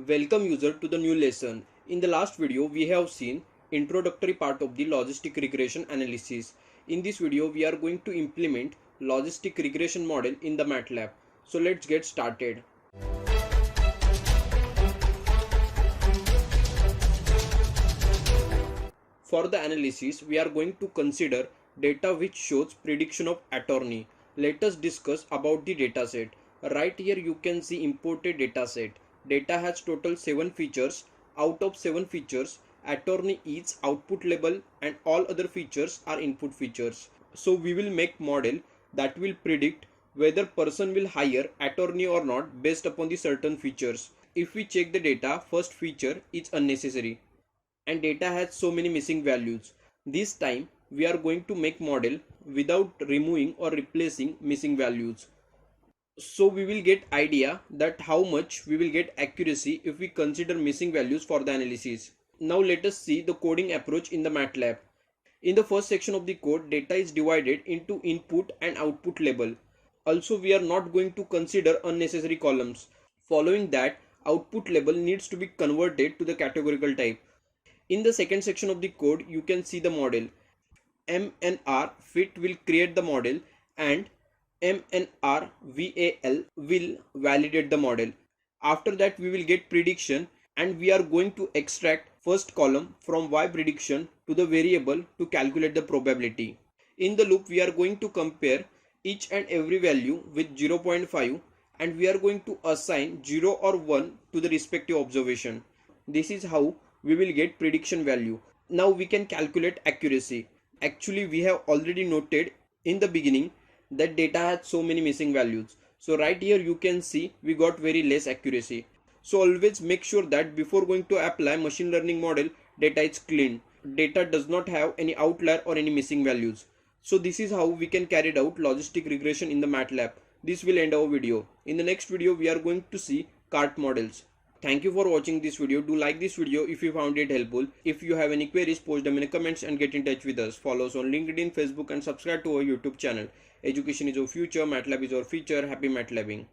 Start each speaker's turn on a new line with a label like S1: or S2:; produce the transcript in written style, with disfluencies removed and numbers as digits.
S1: Welcome user to the new lesson. In the last video we have seen introductory part of the logistic regression analysis. In this video we are going to implement logistic regression model in the MATLAB. So let's get started. For the analysis we are going to consider data which shows prediction of attorney. Let us discuss about the dataset. Right here you can see imported dataset. Data has total 7 features. Out of 7 features, attorney is output label and all other features are input features. So we will make model that will predict whether person will hire attorney or not based upon the certain features. If we check the data, first feature is unnecessary and data has so many missing values. This time we are going to make model without removing or replacing missing values. So we will get idea that how much we will get accuracy if we consider missing values for the analysis. Now let us see the coding approach in the MATLAB. In the first section of the code, data is divided into input and output label. Also we are not going to consider unnecessary columns. Following that, output label needs to be converted to the categorical type. In the second section of the code, you can see the model. MNR fit will create the model and MNR VAL will validate the model. After that we will get prediction and we are going to extract first column from Y prediction to the variable to calculate the probability. In the loop we are going to compare each and every value with 0.5 and we are going to assign 0 or 1 to the respective observation. This is how we will get prediction value. Now we can calculate accuracy. Actually we have already noted in the beginning that data has so many missing values. So right here you can see we got very less accuracy. So always make sure that before going to apply machine learning model, data is clean. Data does not have any outlier or any missing values. So this is how we can carry out logistic regression in the MATLAB. This will end our video. In the next video we are going to see CART models. Thank you for watching this video. Do like this video if you found it helpful. If you have any queries, post them in the comments and get in touch with us. Follow us on LinkedIn, Facebook and subscribe to our YouTube channel. Education is our future, MATLAB is our feature. Happy MATLABing.